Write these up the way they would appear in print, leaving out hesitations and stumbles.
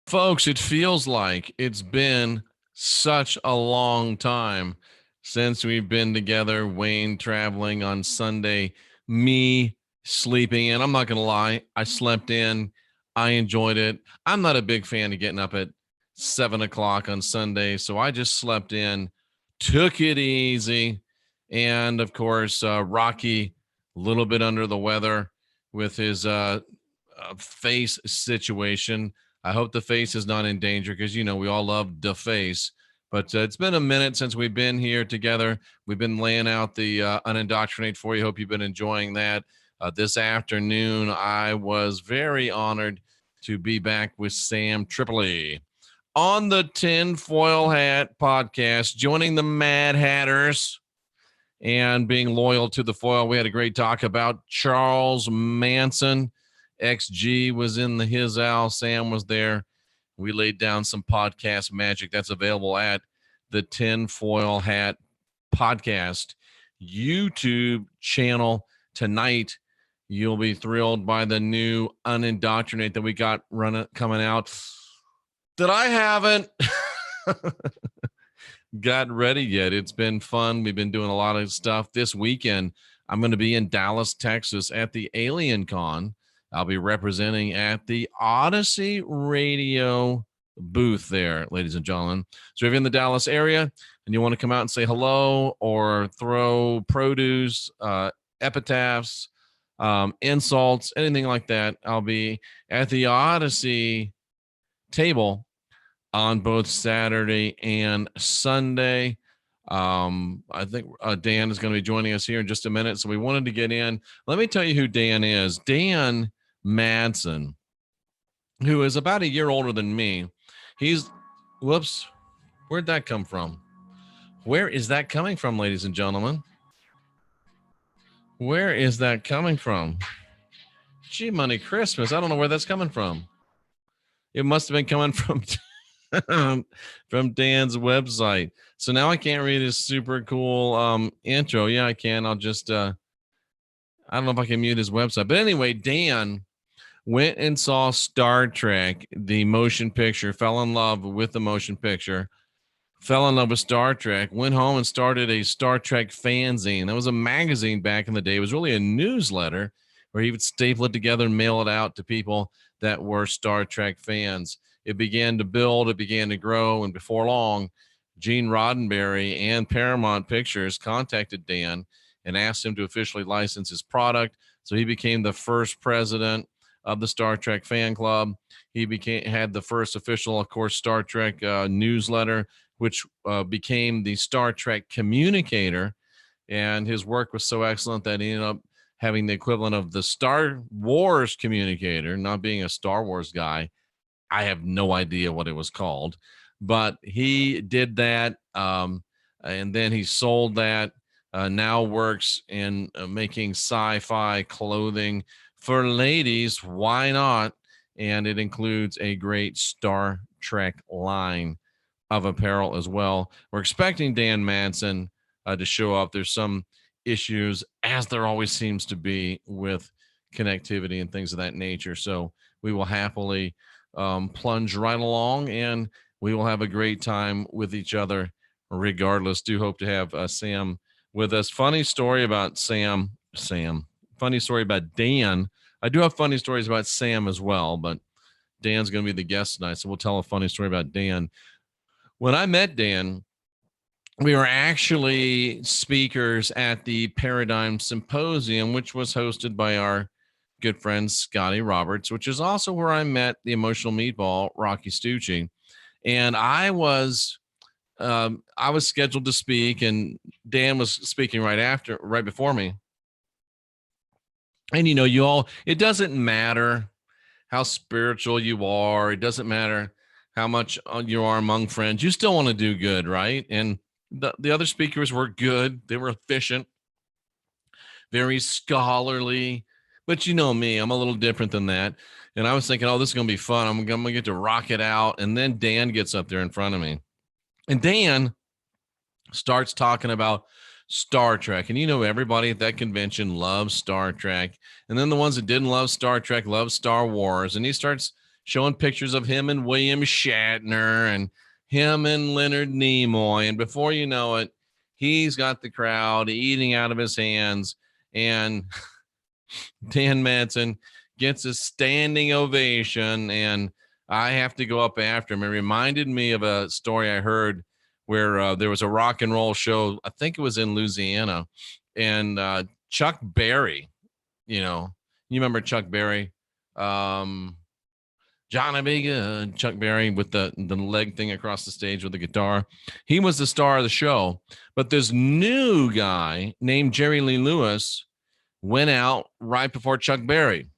Folks, it feels like it's been such a long time since we've been together. Wayne traveling on Sunday, me sleeping in. I'm not going to lie, I slept in. I enjoyed it. I'm not a big fan of getting up at 7 o'clock on Sunday, so I just slept in, took it easy. And of course, Rocky, a little bit under the weather with his face situation. I hope the face is not in danger because, we all love the face. But it's been a minute since we've been here together. We've been laying out the Unindoctrinate for you. Hope you've been enjoying that. This afternoon, I was very honored to be back with Sam Tripoli on the Tinfoil Hat podcast, joining the Mad Hatters and being loyal to the foil. We had a great talk about Charles Manson. XG was in his house. Sam was there. We laid down some podcast magic that's available at the Tinfoil Hat podcast YouTube channel tonight. You'll be thrilled by the new Unindoctrinate that we got coming out that I haven't got ready yet. It's been fun. We've been doing a lot of stuff this weekend. I'm going to be in Dallas, Texas at the Alien Con. I'll be representing at the Odyssey Radio booth there, ladies and gentlemen. So if you're in the Dallas area and you want to come out and say hello or throw produce, epitaphs, insults, anything like that, I'll be at the Odyssey table on both Saturday and Sunday. I think Dan is going to be joining us here in just a minute. So we wanted to get in. Let me tell you who Dan is. Dan Madsen, who is about a year older than me. Whoops, where'd that come from? Where is that coming from, ladies and gentlemen? Where is that coming from? Gee, money Christmas. I don't know where that's coming from. It must have been coming from from Dan's website. So now I can't read his super cool intro. Yeah, I can. I'll just I don't know if I can mute his website. But anyway, Dan went and saw Star Trek, the motion picture, fell in love with the motion picture, fell in love with Star Trek, went home and started a Star Trek fanzine. That was a magazine back in the day. It was really a newsletter where he would staple it together and mail it out to people that were Star Trek fans. It began to build, it began to grow, and before long, Gene Roddenberry and Paramount Pictures contacted Dan and asked him to officially license his product. So he became the first president of the Star Trek fan club. He had the first official, of course, Star Trek newsletter, which became the Star Trek Communicator. And his work was so excellent that he ended up having the equivalent of the Star Wars Communicator. Not being a Star Wars guy, I have no idea what it was called, but he did that. And then he sold that, now works in making sci-fi clothing for ladies. Why not? And it includes a great Star Trek line of apparel as well. We're expecting Dan Madsen to show up. There's some issues, as there always seems to be, with connectivity and things of that nature. So we will happily plunge right along, and we will have a great time with each other regardless. Do hope to have Sam with us. Funny story about Sam. Funny story about Dan. I do have funny stories about Sam as well, but Dan's going to be the guest tonight, so we'll tell a funny story about Dan. When I met Dan, we were actually speakers at the Paradigm Symposium, which was hosted by our good friend Scotty Roberts, which is also where I met the emotional meatball, Rocky Stucci. And I was scheduled to speak, and Dan was speaking right before me. And it doesn't matter how spiritual you are. It doesn't matter how much you are among friends. You still want to do good, right? And the other speakers were good. They were efficient, very scholarly. But you know me, I'm a little different than that. And I was thinking, this is going to be fun. I'm going to get to rock it out. And then Dan gets up there in front of me. And Dan starts talking about Star Trek. And everybody at that convention loves Star Trek. And then the ones that didn't love Star Trek love Star Wars. And he starts showing pictures of him and William Shatner and him and Leonard Nimoy. And before you know it, he's got the crowd eating out of his hands. And Dan Madsen gets a standing ovation. And I have to go up after him. It reminded me of a story I heard where there was a rock and roll show. I think it was in Louisiana. And Chuck Berry, you remember Chuck Berry? Johnny B. Good, Chuck Berry with the leg thing across the stage with the guitar. He was the star of the show. But this new guy named Jerry Lee Lewis went out right before Chuck Berry.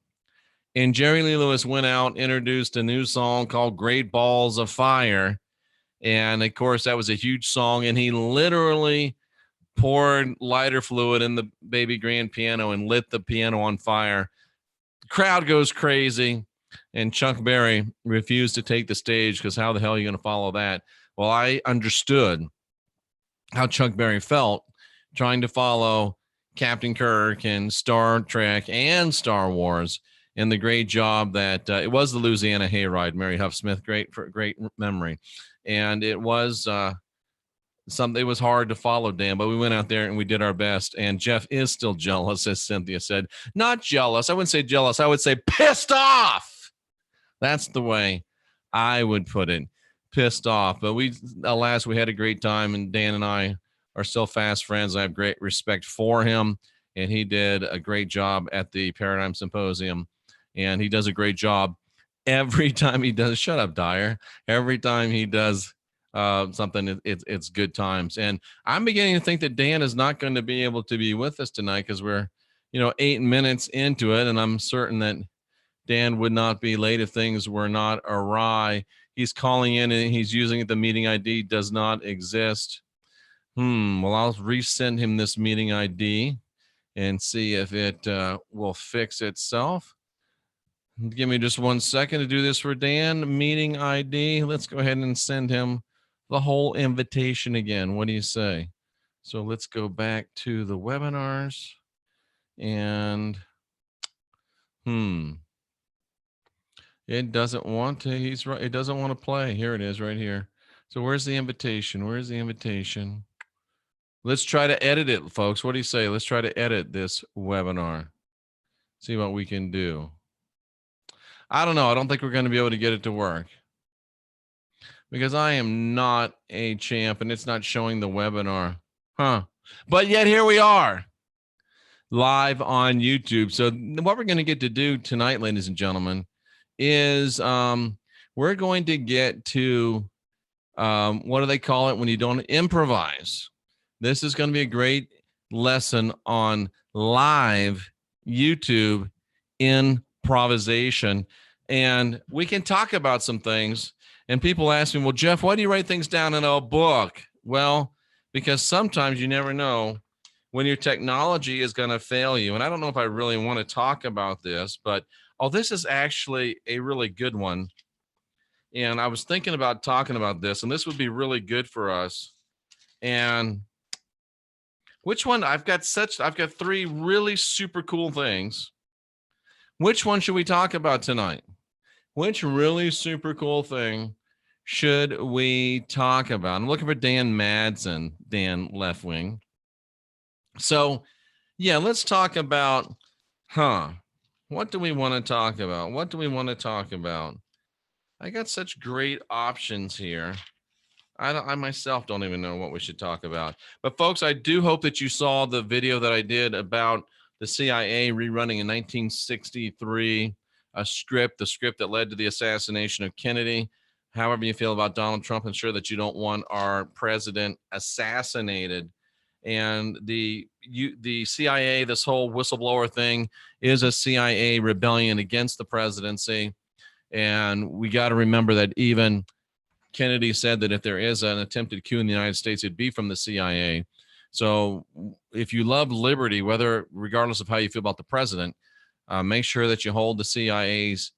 And Jerry Lee Lewis went out, introduced a new song called Great Balls of Fire. And, of course, that was a huge song. And he literally poured lighter fluid in the baby grand piano and lit the piano on fire. The crowd goes crazy. And Chuck Berry refused to take the stage because how the hell are you going to follow that? Well, I understood how Chuck Berry felt trying to follow Captain Kirk and Star Trek and Star Wars, and the great job that it was the Louisiana Hayride, Mary Huff Smith, great memory. And it was something, it was hard to follow, Dan, but we went out there and we did our best. And Jeff is still jealous, as Cynthia said. Not jealous. I wouldn't say jealous. I would say pissed off. That's the way I would put it. Pissed off. But alas, we had a great time, and Dan and I are still fast friends. I have great respect for him, and he did a great job at the Paradigm Symposium, and he does a great job every time he does. Shut up, Dyer. Every time he does something, it's good times. And I'm beginning to think that Dan is not going to be able to be with us tonight because we're 8 minutes into it, and I'm certain that Dan would not be late if things were not awry. He's calling in and he's using it. The meeting ID does not exist. Well, I'll resend him this meeting ID and see if it will fix itself. Give me just 1 second to do this for Dan. Meeting ID. Let's go ahead and send him the whole invitation again. What do you say? So let's go back to the webinars and it doesn't want to. He's right. It doesn't want to play. Here it is right here. So where's the invitation? Where's the invitation? Let's try to edit it, folks. What do you say? Let's try to edit this webinar. See what we can do. I don't know. I don't think we're going to be able to get it to work because I am not a champ and it's not showing the webinar. But yet here we are live on YouTube. So what we're going to get to do tonight, ladies and gentlemen, is we're going to get to what do they call it when you don't improvise? This is going to be a great lesson on live YouTube improvisation. And we can talk about some things. And people ask me, well, Jeff, why do you write things down in a book? Well, because sometimes you never know when your technology is going to fail you. And I don't know if I really want to talk about this, but this is actually a really good one. And I was thinking about talking about this, and this would be really good for us. And which one? I've got 3 really super cool things. Which one should we talk about tonight? Which really super cool thing should we talk about? I'm looking for Dan Madsen, Dan Left Wing. So, yeah, let's talk about, what do we want to talk about? What do we want to talk about? I got such great options here. I myself don't even know what we should talk about. But folks, I do hope that you saw the video that I did about the CIA rerunning in 1963 the script that led to the assassination of Kennedy. However you feel about Donald Trump, ensure that you don't want our president assassinated. And the CIA, this whole whistleblower thing, is a CIA rebellion against the presidency. And we got to remember that even Kennedy said that if there is an attempted coup in the United States, it'd be from the CIA. So if you love liberty, regardless of how you feel about the president, make sure that you hold the CIA's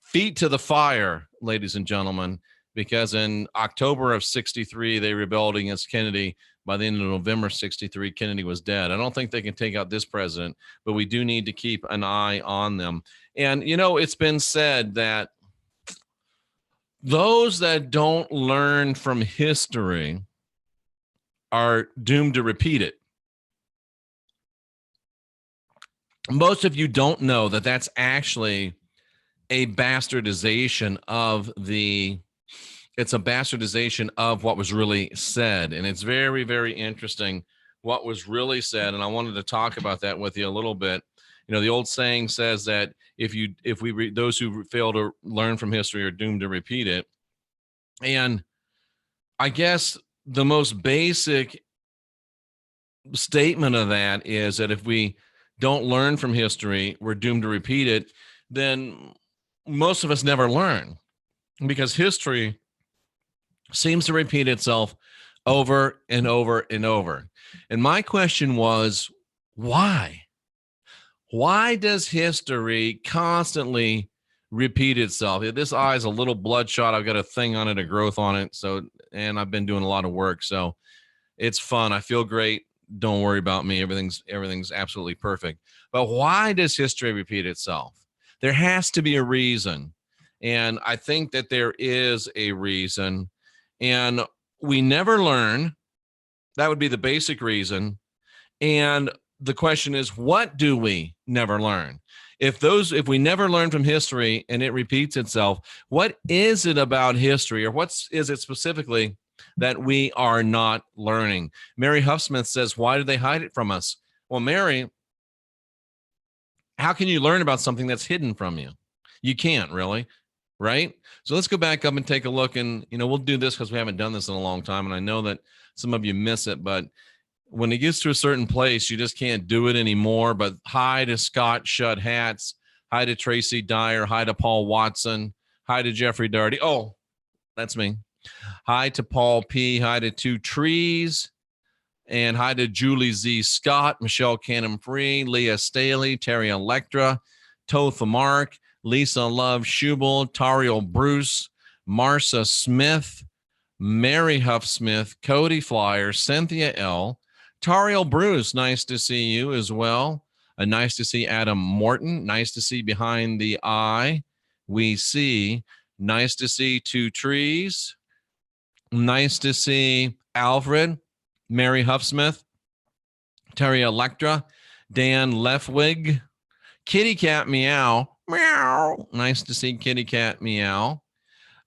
feet to the fire, ladies and gentlemen, because in October of 63, they rebelled against Kennedy. By the end of November 63, Kennedy was dead. I don't think they can take out this president, but we do need to keep an eye on them. And, it's been said that those that don't learn from history are doomed to repeat it. Most of you don't know that that's actually a bastardization of what was really said. And it's very, very interesting what was really said. And I wanted to talk about that with you a little bit. You know, the old saying says that those who fail to learn from history are doomed to repeat it. And I guess the most basic statement of that is that if we don't learn from history, we're doomed to repeat it. Then most of us never learn, because history seems to repeat itself over and over and over. And my question was, why? Why does history constantly repeat itself? This eye is a little bloodshot. I've got a thing on it, a growth on it. And I've been doing a lot of work. So it's fun. I feel great. Don't worry about me. Everything's absolutely perfect. But why does history repeat itself? There has to be a reason. And I think that there is a reason. And we never learn. That would be the basic reason. And the question is, what do we never learn? If we never learn from history and it repeats itself, what is it about history, or what is it specifically that we are not learning? Mary Huffsmith says, why do they hide it from us? Well, Mary, how can you learn about something that's hidden from you? You can't really, right? So let's go back up and take a look. And, we'll do this because we haven't done this in a long time. And I know that some of you miss it, but when it gets to a certain place, you just can't do it anymore. But hi to Scott Shutt Hats. Hi to Tracy Dyer. Hi to Paul Watson. Hi to Jeffrey Daugherty. Oh, that's me. Hi to Paul P. Hi to Two Trees. And hi to Julie Z. Scott, Michelle Cannon Free, Leah Staley, Terry Electra, Totha Mark, Lisa Love Schubel, Tariel Bruce, Marcia Smith, Mary Huffsmith, Cody Flyer, Cynthia L., Tariel Bruce, nice to see you as well. Nice to see Adam Morton. Nice to see Behind the Eye. We see. Nice to see Two Trees. Nice to see Alfred, Mary Huffsmith, Terry Electra, Dan Lefwig, Kitty Cat Meow. Meow. Nice to see Kitty Cat Meow.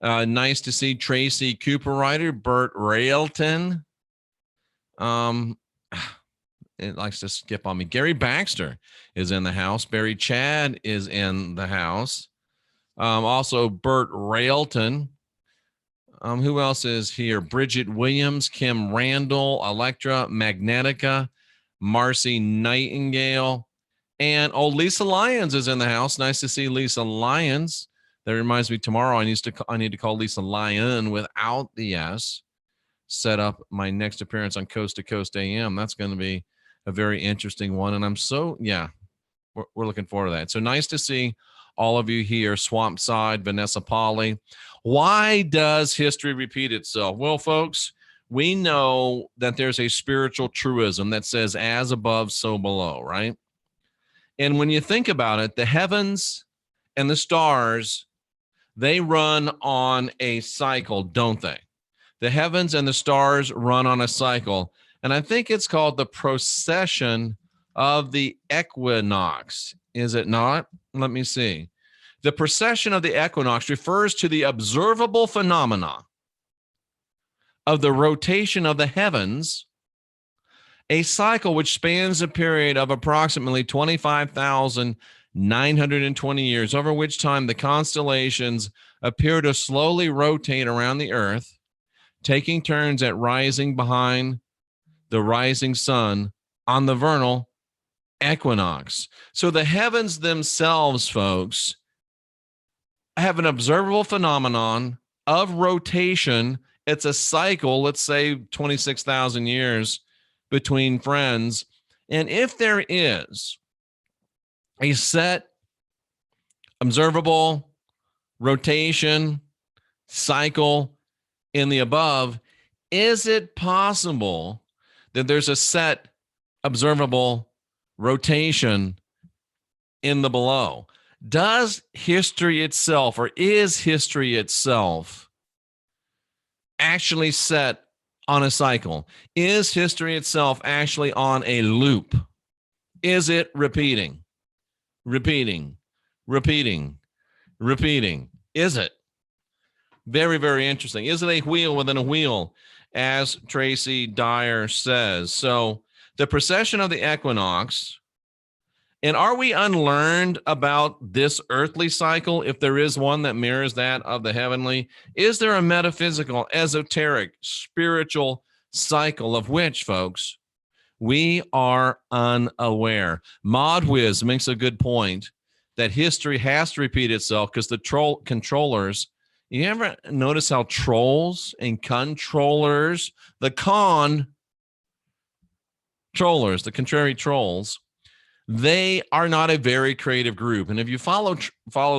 Nice to see Tracy Cooper Ryder, Bert Railton. It likes to skip on me. Gary Baxter is in the house. Barry Chad is in the house. Also, Bert Railton. Who else is here? Bridget Williams, Kim Randall, Electra, Magnetica, Marcy Nightingale, and Lisa Lyons is in the house. Nice to see Lisa Lyons. That reminds me, tomorrow I need to call Lisa Lyon without the S. Set up my next appearance on Coast to Coast AM. That's going to be a very interesting one. And we're looking forward to that. So nice to see all of you here. Swamp Side, Vanessa Polly. Why does history repeat itself? Well, folks, we know that there's a spiritual truism that says as above, so below, right? And when you think about it, the heavens and the stars, they run on a cycle, don't they? The heavens and the stars run on a cycle. And I think it's called the procession of the equinox. Is it not? Let me see. The procession of the equinox refers to the observable phenomena of the rotation of the heavens, a cycle which spans a period of approximately 25,920 years, over which time the constellations appear to slowly rotate around the earth, taking turns at rising behind the rising sun on the vernal equinox. So the heavens themselves, folks, have an observable phenomenon of rotation. It's a cycle, let's say 26,000 years between friends. And if there is a set observable rotation cycle in the above, is it possible that there's a set observable rotation in the below? Does history itself, or is history itself, actually set on a cycle? Is history itself actually on a loop? Is it repeating, repeating, repeating, repeating? Is it? Very, very interesting. Is it a wheel within a wheel, as Tracy Dyer says? So the precession of the equinox, and are we unlearned about this earthly cycle, if there is one that mirrors that of the heavenly? Is there a metaphysical, esoteric, spiritual cycle of which, folks, we are unaware? Modwiz makes a good point that history has to repeat itself because the controllers, you ever notice how trolls and controllers, the controllers, the contrary trolls, they are not a very creative group. And if you follow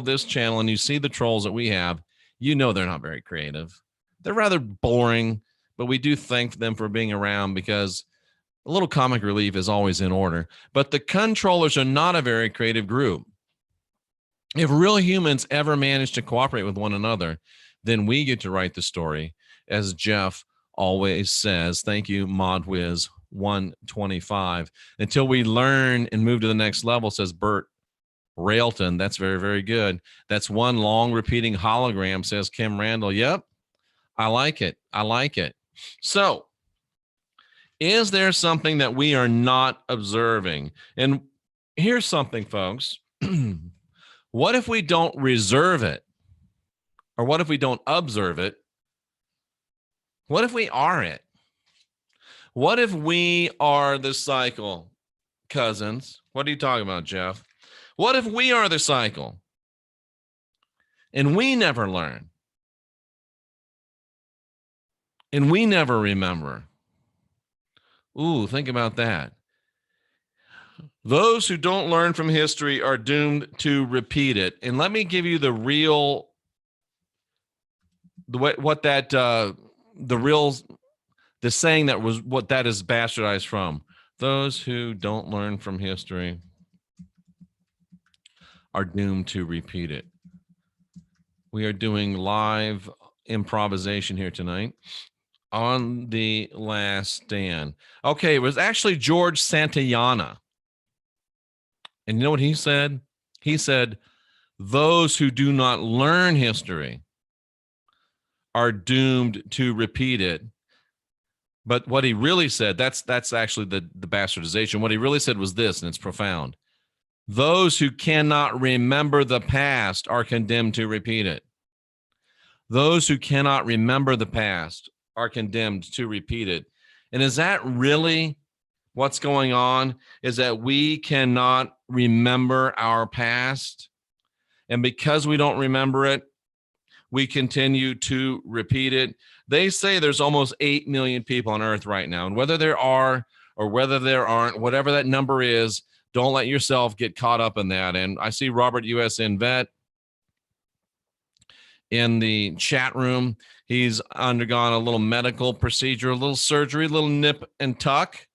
this channel and you see the trolls that we have, you know they're not very creative. They're rather boring, but we do thank them for being around because a little comic relief is always in order. But the controllers are not a very creative group. If real humans ever manage to cooperate with one another, then we get to write the story, as Jeff always says. Thank you, ModWiz 125. Until we learn and move to the next level, says Bert Railton. That's very, very good. That's one long repeating hologram, says Kim Randall. Yep, I like it. I like it. So, is there something that we are not observing? And here's something, folks. What if we don't reserve it? Or what if we don't observe it? What if we are it? What if we are the cycle, cousins? What are you talking about, Jeff? What if we are the cycle and we never learn and we never remember? Ooh, think about that. Those who don't learn from history are doomed to repeat it. And let me give you the real, the saying that was what that is bastardized from. Those who don't learn from history are doomed to repeat it. We are doing live improvisation here tonight on The Last Stand. Okay, it was actually George Santayana. And you know what he said? He said, those who do not learn history are doomed to repeat it. But what he really said, that's actually the bastardization. What he really said was this, and it's profound. Those who cannot remember the past are condemned to repeat it. Those who cannot remember the past are condemned to repeat it. And is that really what's going on? Is that we cannot remember our past? And because we don't remember it, we continue to repeat it. They say there's almost 8 million people on Earth right now. And whether there are or whether there aren't, whatever that number is, don't let yourself get caught up in that. And I see Robert USN Vet in the chat room. He's undergone a little medical procedure, a little surgery, a little nip and tuck.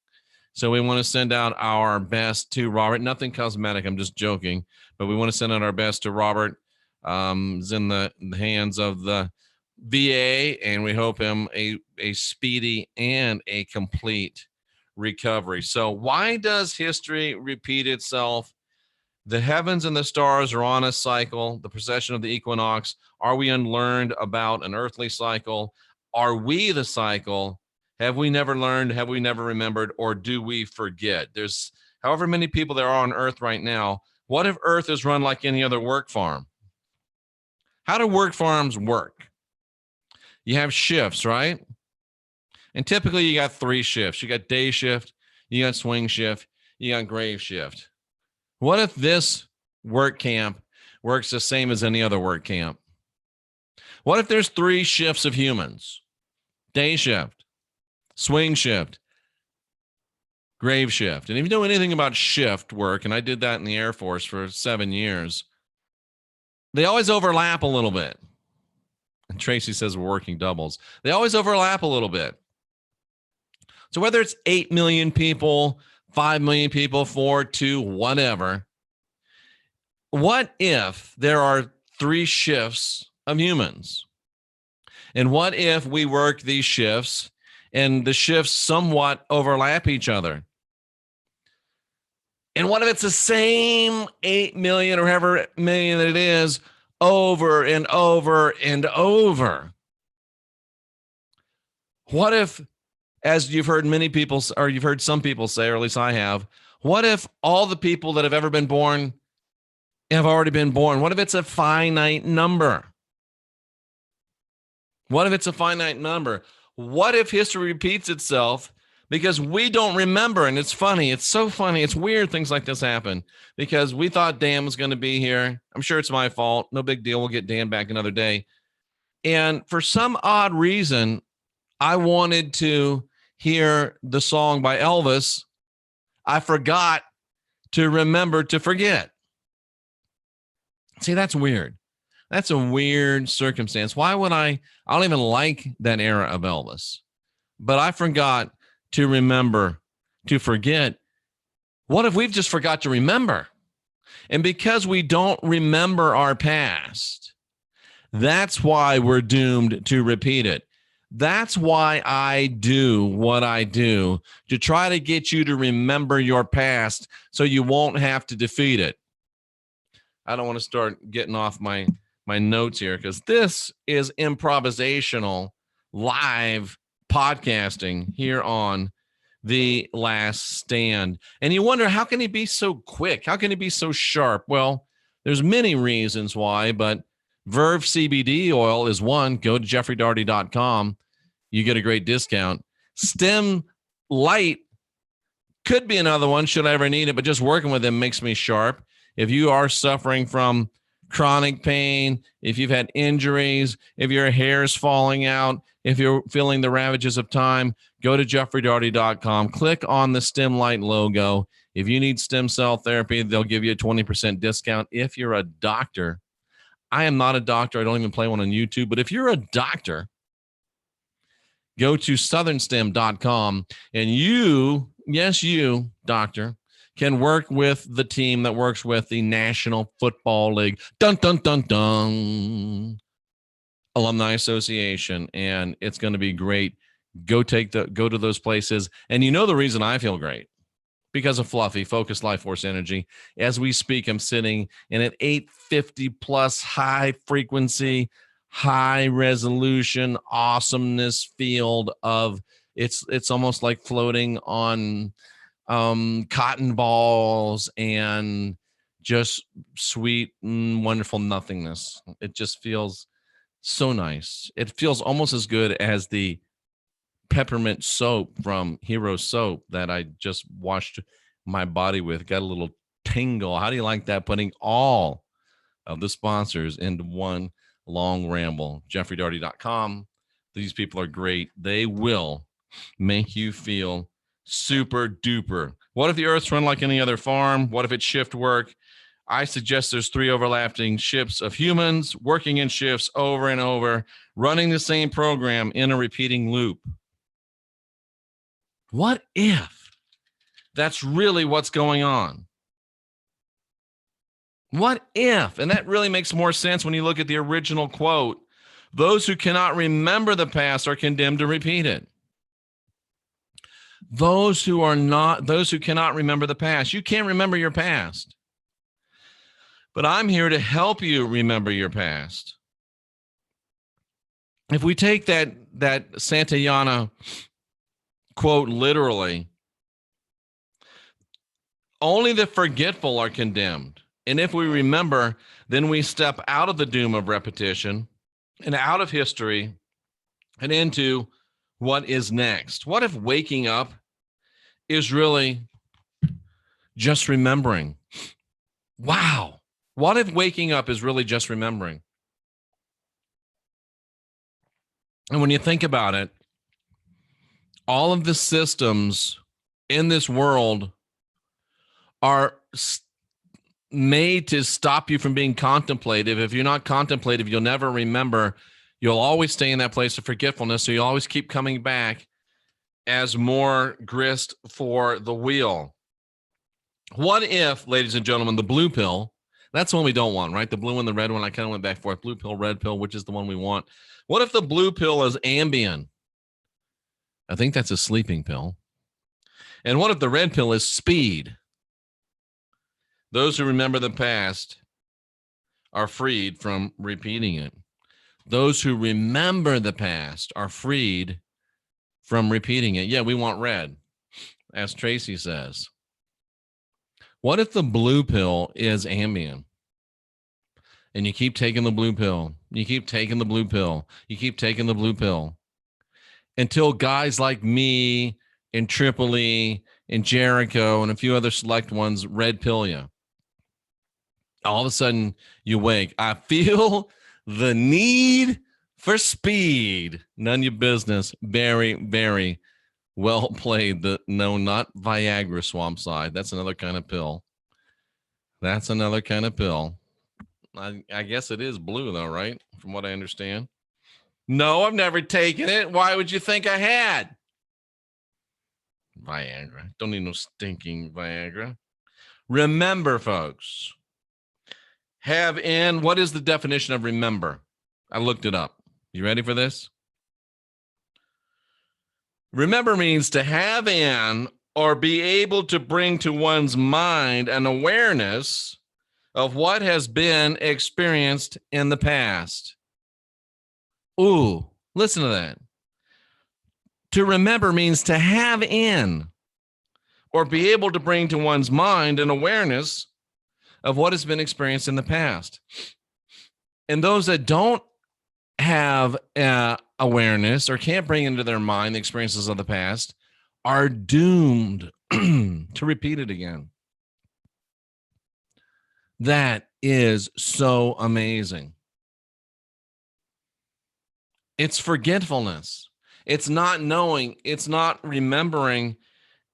So we want to send out our best to Robert. Nothing cosmetic. I'm just joking. But we want to send out our best to Robert. Is in the hands of the VA, and we hope him a speedy and a complete recovery. So why does history repeat itself? The heavens and the stars are on a cycle, the precession of the equinox. Are we unlearned about an earthly cycle? Are we the cycle? Have we never learned? Have we never remembered? Or do we forget? There's however many people there are on Earth right now. What if Earth is run like any other work farm? How do work farms work? You have shifts, right? And typically you got 3 shifts. You got day shift, you got swing shift, you got grave shift. What if this work camp works the same as any other work camp? What if there's 3 shifts of humans? Day shift, swing shift, grave shift. And if you know anything about shift work, and I did that in the Air Force for 7 years, they always overlap a little bit. And Tracy says we're working doubles. They always overlap a little bit. So whether it's 8 million people, 5 million people, 4, 2, whatever, what if there are 3 shifts of humans? And what if we work these shifts and the shifts somewhat overlap each other? And what if it's the same 8 million or however million that it is over and over and over? What if, as you've heard many people, or you've heard some people say, or at least I have, what if all the people that have ever been born have already been born? What if it's a finite number? What if it's a finite number? What if history repeats itself because we don't remember? And it's funny. It's so funny. It's weird things like this happen because we thought Dan was going to be here. I'm sure it's my fault. No big deal. We'll get Dan back another day. And for some odd reason, I wanted to hear the song by Elvis. I forgot to remember to forget. See, that's weird. That's a weird circumstance. Why would I don't even like that era of Elvis, but I forgot to remember to forget. What if we've just forgot to remember? And because we don't remember our past, that's why we're doomed to repeat it. That's why I do what I do, to try to get you to remember your past so you won't have to defeat it. I don't want to start getting off my notes here because this is improvisational live podcasting here on The Last Stand. And you wonder, how can he be so quick? How can he be so sharp? Well, there's many reasons why, but Verve CBD oil is one. Go to jeffreydaugherty.com. You get a great discount. Stem Light could be another one should I ever need it, but just working with them makes me sharp. If you are suffering from chronic pain, if you've had injuries, if your hair is falling out, if you're feeling the ravages of time, go to jeffreydaugherty.com. Click on the Stem Light logo. If you need stem cell therapy, they'll give you a 20% discount. If you're a doctor, I am not a doctor. I don't even play one on YouTube. But if you're a doctor, go to southernstem.com and you, yes, you, doctor, can work with the team that works with the National Football League. Dun, dun, dun, dun. Alumni Association. And it's going to be great. Go to those places. And you know the reason I feel great. Because of Fluffy, Focus Life Force Energy. As we speak, I'm sitting in an 850 plus high frequency, high resolution, awesomeness field of it's almost like floating on cotton balls and just sweet, wonderful nothingness. It just feels so nice. It feels almost as good as the peppermint soap from Hero Soap that I just washed my body with. Got a little tingle. How do you like that? Putting all of the sponsors into one long ramble. jeffreydaugherty.com. These people are great. They will make you feel super duper. What if the earth's run like any other farm? What if it's shift work? I suggest there's 3 overlapping shifts of humans working in shifts over and over, running the same program in a repeating loop. What if that's really what's going on? What if? And that really makes more sense when you look at the original quote. Those who cannot remember the past are condemned to repeat it. Those who cannot remember the past. You can't remember your past. But I'm here to help you remember your past. If we take that Santayana quote literally, only the forgetful are condemned. And if we remember, then we step out of the doom of repetition and out of history and into what is next. What if waking up is really just remembering? Wow. What if waking up is really just remembering? And when you think about it, all of the systems in this world are made to stop you from being contemplative. If you're not contemplative, you'll never remember. You'll always stay in that place of forgetfulness. So you always keep coming back as more grist for the wheel. What if, ladies and gentlemen, the blue pill, That's the one we don't want, right? The blue and the red one. I kind of went back and forth. Blue pill, red pill, which is the one we want? What if the blue pill is Ambien? I think that's a sleeping pill. And what if the red pill is speed? Those who remember the past are freed from repeating it. Those who remember the past are freed from repeating it. Yeah, we want red, as Tracy says. What if the blue pill is Ambien? And you keep taking the blue pill. You keep taking the blue pill. You keep taking the blue pill until guys like me in Tripoli, in Jericho, and a few other select ones red pill you. All of a sudden, you wake. I feel the need for speed. None of your business. Very, very well played. No, not Viagra swamp side. That's another kind of pill. That's another kind of pill. I guess it is blue, though, right? From what I understand. No, I've never taken it. Why would you think I had? Viagra. Don't need no stinking Viagra. Remember, folks. What is the definition of remember? I looked it up. You ready for this? Remember means to have in or be able to bring to one's mind an awareness of what has been experienced in the past. Ooh, listen to that. To remember means to have in or be able to bring to one's mind an awareness of what has been experienced in the past. And those that don't have awareness or can't bring into their mind the experiences of the past are doomed to repeat it again. That is so amazing. It's forgetfulness. It's not knowing. It's not remembering.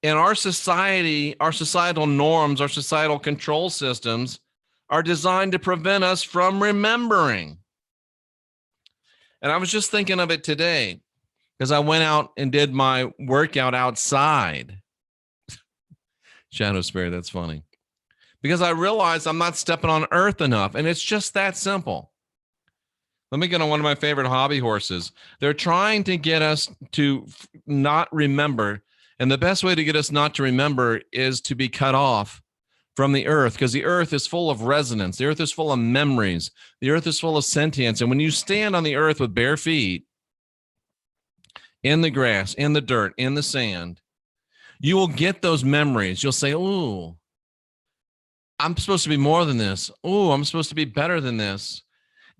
In our society, our societal norms, our societal control systems are designed to prevent us from remembering. And I was just thinking of it today because I went out and did my workout outside. Shadow Spirit, that's funny. Because I realized I'm not stepping on earth enough, and it's just that simple. Let me get on one of my favorite hobby horses. They're trying to get us to not remember. And the best way to get us not to remember is to be cut off from the earth, because the earth is full of resonance. The earth is full of memories. The earth is full of sentience. And when you stand on the earth with bare feet, in the grass, in the dirt, in the sand, you will get those memories. You'll say, ooh, I'm supposed to be more than this. Ooh, I'm supposed to be better than this.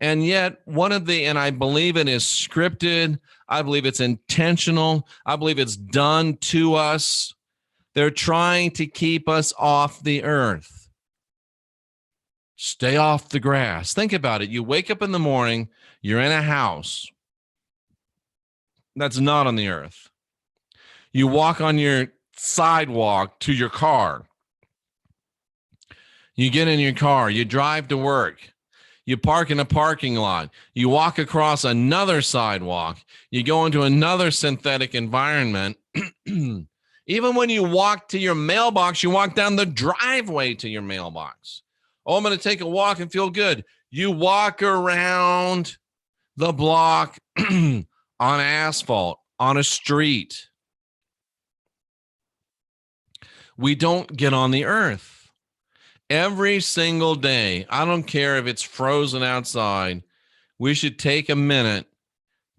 And yet and I believe it is scripted. I believe it's intentional. I believe it's done to us. They're trying to keep us off the earth. Stay off the grass. Think about it. You wake up in the morning, you're in a house that's not on the earth. You walk on your sidewalk to your car. You get in your car, you drive to work. You park in a parking lot. You walk across another sidewalk. You go into another synthetic environment. Even when you walk to your mailbox, you walk down the driveway to your mailbox. Oh, I'm going to take a walk and feel good. You walk around the block on asphalt, on a street. We don't get on the earth. Every single day, I don't care if it's frozen outside, we should take a minute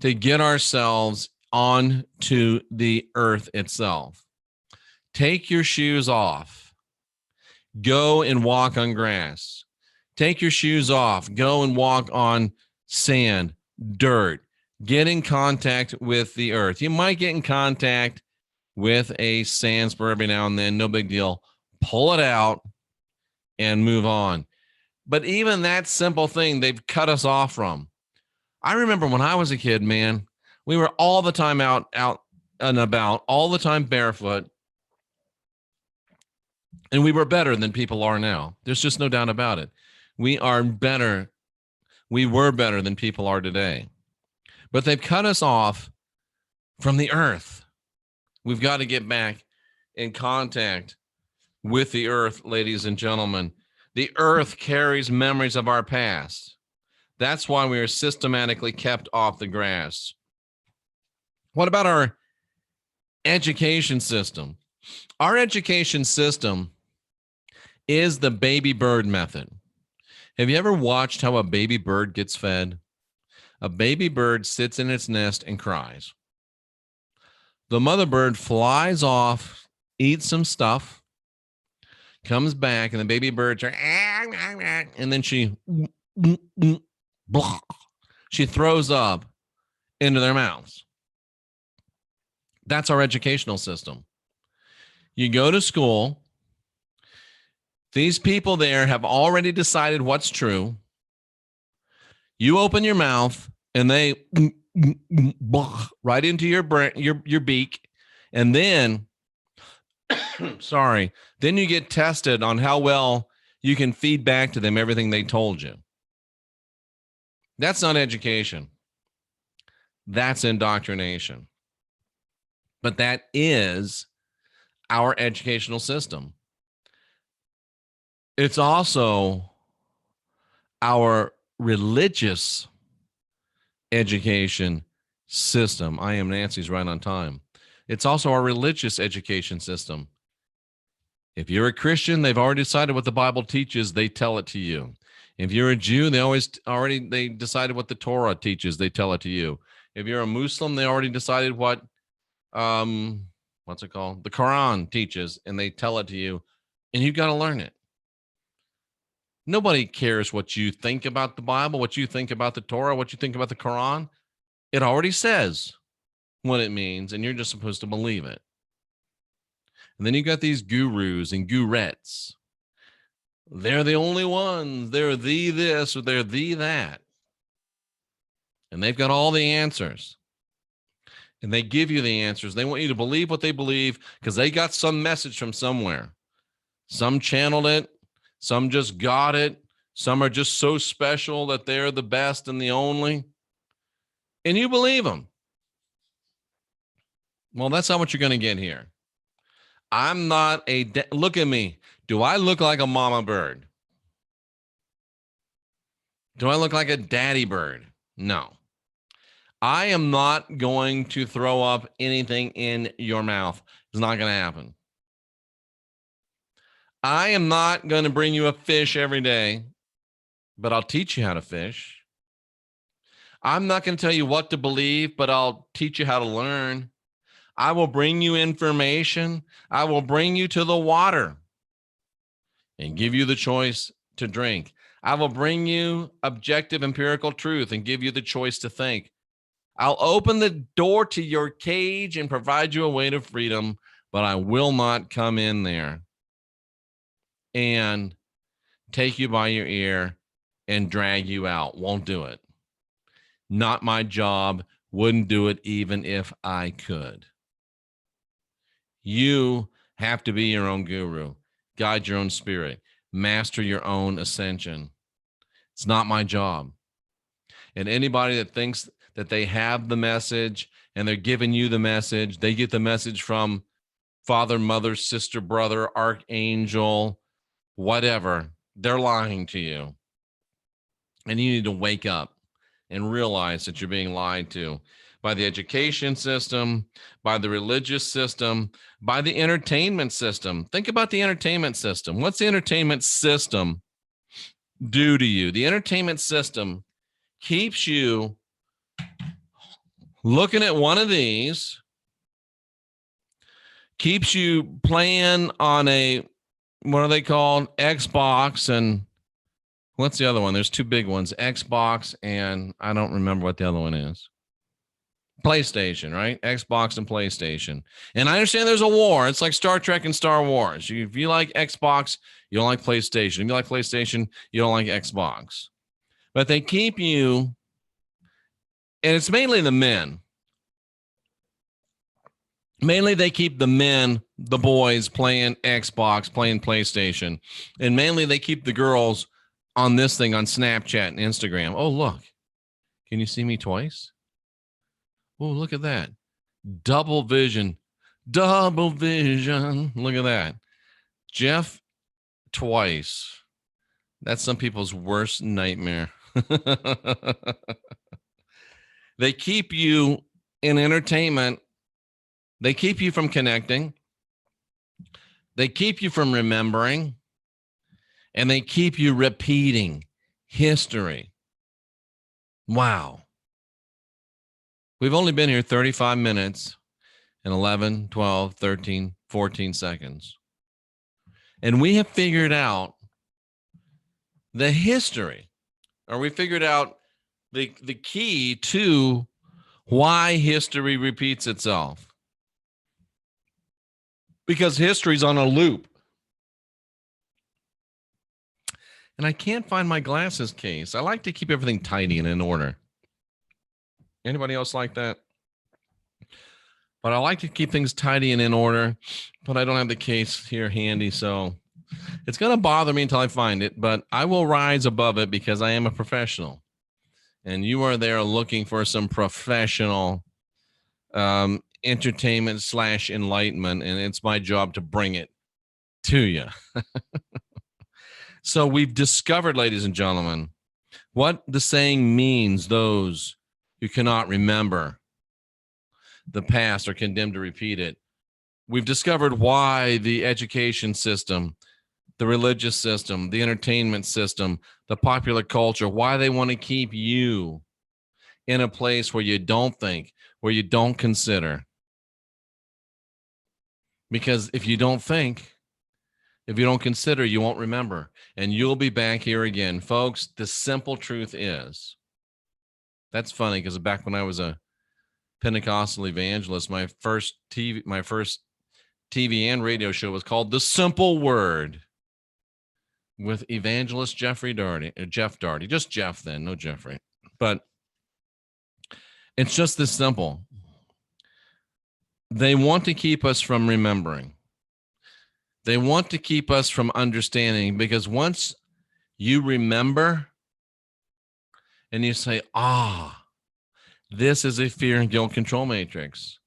to get ourselves onto the earth itself. Take your shoes off. Go and walk on grass. Take your shoes off. Go and walk on sand, dirt. Get in contact with the earth. You might get in contact with a sand spur every now and then. No big deal. Pull it out and move on. But even that simple thing, they've cut us off from. I remember when I was a kid, man, we were all the time out and about, all the time barefoot. And we were better than people are now. There's just no doubt about it. We are better. We were better than people are today. But they've cut us off from the earth. We've got to get back in contact with the earth, ladies and gentlemen. The earth carries memories of our past. That's why we are systematically kept off the grass. What about our education system? Our education system is the baby bird method. Have you ever watched how a baby bird gets fed? A baby bird sits in its nest and cries. The mother bird flies off, eats some stuff, comes back, and the baby birds are, and then she throws up into their mouths. That's our educational system. You go to school. These people there have already decided what's true. You open your mouth and they right into your brain, your beak, and then then you get tested on how well you can feed back to them everything they told you. That's not education. That's indoctrination. But that is our educational system. It's also our religious education system. I am Nancy's right on time. It's also our religious education system. If you're a Christian, they've already decided what the Bible teaches. They tell it to you. If you're a Jew, they decided what the Torah teaches. They tell it to you. If you're a Muslim, they already decided what, what's it called? The Quran teaches, and they tell it to you, and you've got to learn it. Nobody cares what you think about the Bible, what you think about the Torah, what you think about the Quran. It already says what it means, and you're just supposed to believe it. And then you got these gurus and gurettes. They're the only ones. They're the this or they're the that. And they've got all the answers. And they give you the answers. They want you to believe what they believe because they got some message from somewhere. Some channeled it. Some just got it. Some are just so special that they're the best and the only. And you believe them. Well, that's not what you're going to get here. I'm not look at me. Do I look like a mama bird? Do I look like a daddy bird? No. I am not going to throw up anything in your mouth. It's not going to happen. I am not going to bring you a fish every day, but I'll teach you how to fish. I'm not going to tell you what to believe, but I'll teach you how to learn. I will bring you information. I will bring you to the water and give you the choice to drink. I will bring you objective empirical truth and give you the choice to think. I'll open the door to your cage and provide you a way to freedom, but I will not come in there and take you by your ear and drag you out. Won't do it. Not my job. Wouldn't do it even if I could. You have to be your own guru, guide your own spirit, master your own ascension. It's not my job. And anybody that thinks that they have the message and they're giving you the message, they get the message from father, mother, sister, brother, archangel, whatever, they're lying to you. And you need to wake up and realize that you're being lied to by the education system, by the religious system, by the entertainment system. Think about the entertainment system. What's the entertainment system do to you? The entertainment system keeps you looking at one of these, keeps you playing on a, what are they called? Xbox and what's the other one? There's two big ones, Xbox and I don't remember what the other one is. PlayStation, right? Xbox and PlayStation. And I understand there's a war. It's like Star Trek and Star Wars. If you like Xbox, you don't like PlayStation. If you like PlayStation, you don't like Xbox. But they keep you, and it's mainly the men. Mainly they keep the men, the boys, playing Xbox, playing PlayStation. And mainly they keep the girls on this thing on Snapchat and Instagram. Oh, look. Can you see me twice? Oh, look at that. Double vision. Double vision. Look at that. Jeff twice. That's some people's worst nightmare. They keep you in entertainment. They keep you from connecting. They keep you from remembering. And they keep you repeating history. Wow. We've only been here 35 minutes and 11, 12, 13, 14 seconds. And we have figured out the history, or we figured out the key to why history repeats itself. Because history's on a loop. And I can't find my glasses case. I like to keep everything tidy and in order. Anybody else like that? But I like to keep things tidy and in order, but I don't have the case here handy, so it's going to bother me until I find it, but I will rise above it because I am a professional. And you are there looking for some professional entertainment / enlightenment, and it's my job to bring it to you. So we've discovered, ladies and gentlemen, what the saying means: those who cannot remember the past are condemned to repeat it. We've discovered why the education system, the religious system, the entertainment system, the popular culture, why they want to keep you in a place where you don't think, where you don't consider. Because if you don't think, if you don't consider, you won't remember. And you'll be back here again. Folks, the simple truth is, that's funny because back when I was a Pentecostal evangelist, my first TV and radio show was called The Simple Word with evangelist Jeff Daugherty, just Jeff then, no Jeffrey. But it's just this simple. They want to keep us from remembering. They want to keep us from understanding, because once you remember and you say, this is a fear and guilt control matrix.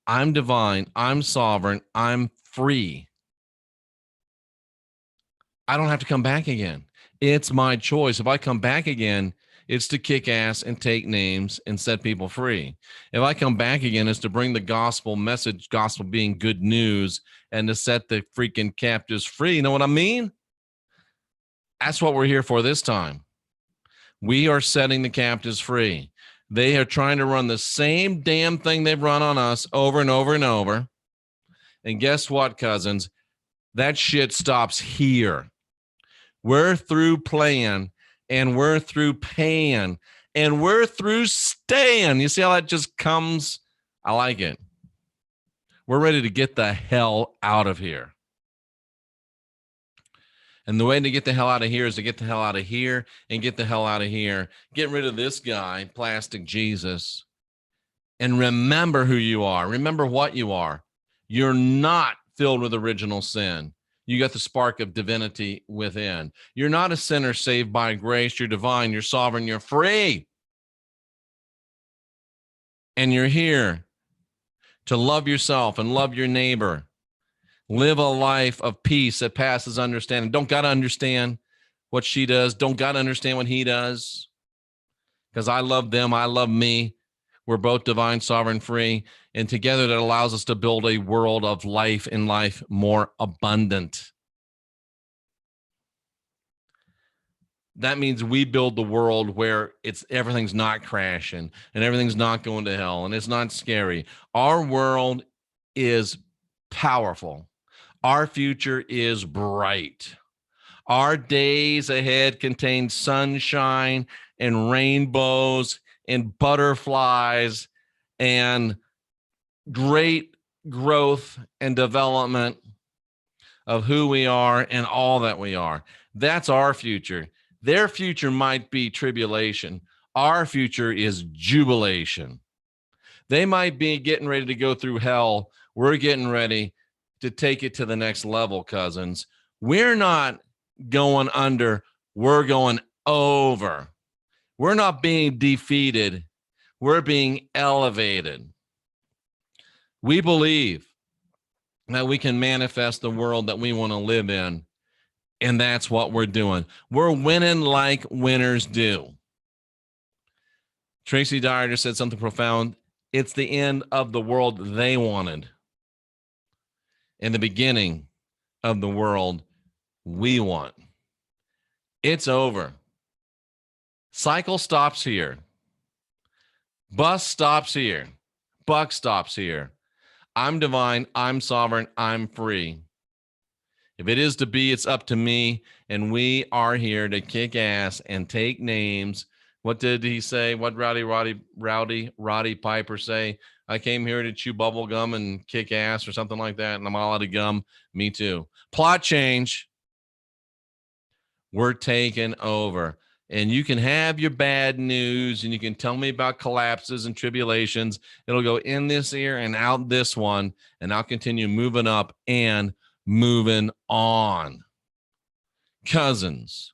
I'm divine. I'm sovereign. I'm free. I don't have to come back again. It's my choice. If I come back again, it's to kick ass and take names and set people free. If I come back again, it's to bring the gospel message, gospel being good news, and to set the freaking captives free. You know what I mean? That's what we're here for this time. We are setting the captives free. They are trying to run the same damn thing they've run on us over and over and over. And guess what, cousins? That shit stops here. We're through playing, and we're through paying, and we're through staying. You see how that just comes? I like it. We're ready to get the hell out of here. And the way to get the hell out of here is to get the hell out of here and get the hell out of here. Get rid of this guy, Plastic Jesus, and remember who you are. Remember what you are. You're not filled with original sin. You got the spark of divinity within. You're not a sinner saved by grace. You're divine. You're sovereign. You're free. And you're here to love yourself and love your neighbor. Live a life of peace that passes understanding. Don't got to understand what she does. Don't got to understand what he does. Because I love them. I love me. We're both divine, sovereign, free. And together that allows us to build a world of life and life more abundant. That means we build the world where everything's not crashing and everything's not going to hell and it's not scary. Our world is powerful. Our future is bright. Our days ahead contain sunshine and rainbows and butterflies and great growth and development of who we are and all that we are. That's our future. Their future might be tribulation. Our future is jubilation. They might be getting ready to go through hell. We're getting ready to take it to the next level, cousins. We're not going under. We're going over. We're not being defeated. We're being elevated. We believe that we can manifest the world that we want to live in And that's what we're doing. We're winning like winners do. Tracy Dyer said something profound. It's the end of the world they wanted and the beginning of the world we want. It's over. Cycle stops here. Bus stops here. Buck stops here. I'm divine. I'm sovereign. I'm free. If it is to be, it's up to me. And we are here to kick ass and take names. What did he say? What Roddy Piper say? I came here to chew bubble gum and kick ass or something like that. And I'm all out of gum. Me too. Plot change. We're taking over. And you can have your bad news and you can tell me about collapses and tribulations. It'll go in this ear and out this one. And I'll continue moving up and moving on. Cousins,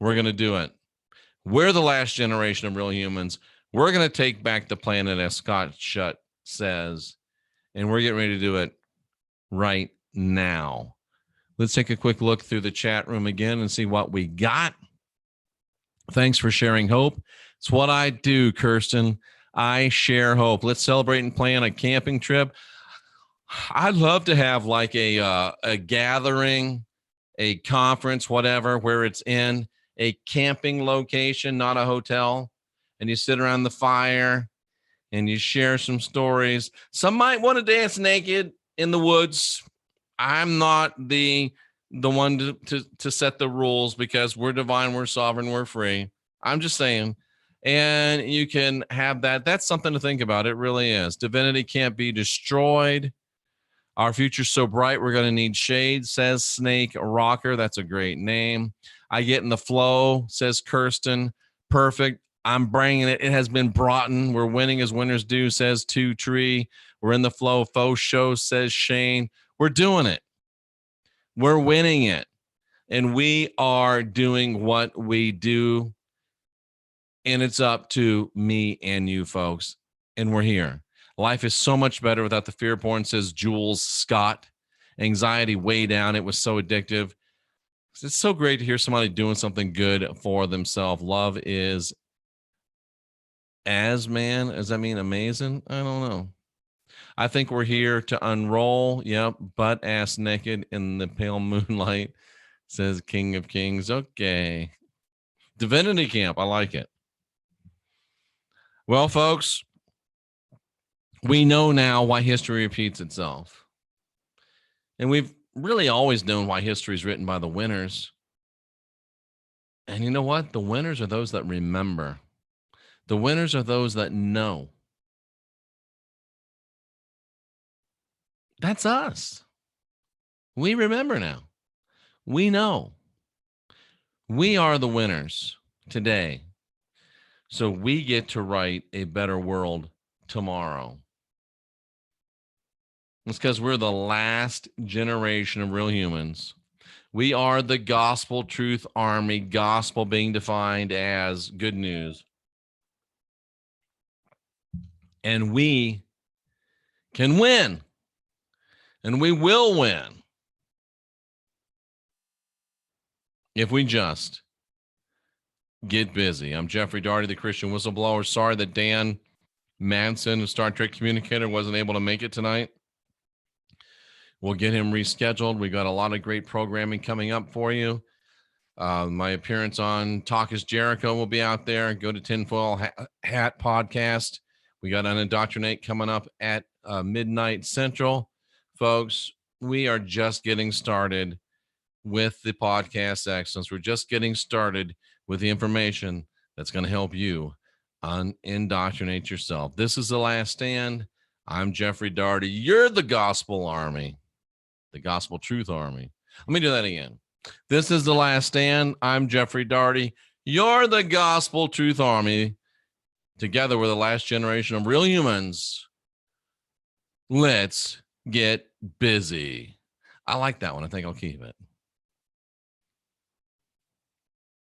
we're going to do it. We're the last generation of real humans. We're going to take back the planet, as Scott Shutt says. And we're getting ready to do it right now. Let's take a quick look through the chat room again and see what we got. Thanks for sharing hope. It's what I do, Kirsten. I share hope. Let's celebrate and plan a camping trip. I'd love to have like a gathering, a conference, whatever, where it's in a camping location, not a hotel, and you sit around the fire and you share some stories. Some might want to dance naked in the woods. I'm not the one to set the rules because we're divine, we're sovereign, we're free. I'm just saying. And you can have that. That's something to think about. It really is. Divinity can't be destroyed. Our future's so bright, we're going to need shade, says Snake Rocker. That's a great name. I get in the flow, says Kirsten. Perfect. I'm bringing it. It has been brought in. We're winning as winners do, says Two Tree. We're in the flow. Faux show, says Shane. We're doing it. We're winning it. And we are doing what we do. And it's up to me and you folks. And we're here. Life is so much better without the fear porn, says Jules Scott. Anxiety way down. It was so addictive. It's so great to hear somebody doing something good for themselves. Love is does that mean amazing? I don't know. I think we're here to unroll. Yep. Butt ass naked in the pale moonlight, says King of Kings. Okay. Divinity Camp. I like it. Well, folks, we know now why history repeats itself. And we've really always known why history is written by the winners. And you know what? The winners are those that remember. The winners are those that know. That's us. We remember now. We know. We are the winners today. So we get to write a better world tomorrow. It's because we're the last generation of real humans. We are the gospel truth army, gospel being defined as good news. And we can win. And we will win. If we just get busy. I'm Jeffrey Daugherty, the Christian Whistleblower. Sorry that Dan Manson, the Star Trek communicator, wasn't able to make it tonight. We'll get him rescheduled. We got a lot of great programming coming up for you. My appearance on Talk is Jericho will be out there. Go to Tinfoil Hat Podcast. We got Unindoctrinate coming up at midnight Central. Folks, we are just getting started with the podcast excellence. We're just getting started with the information that's going to help you indoctrinate yourself. This is The Last Stand. I'm Jeffrey Daugherty. You're the Gospel Army, the Gospel Truth Army. Let me do that again. This is The Last Stand. I'm Jeffrey Daugherty. You're the Gospel Truth Army. Together, we're the last generation of real humans. Let's get busy. I like that one. I think I'll keep it.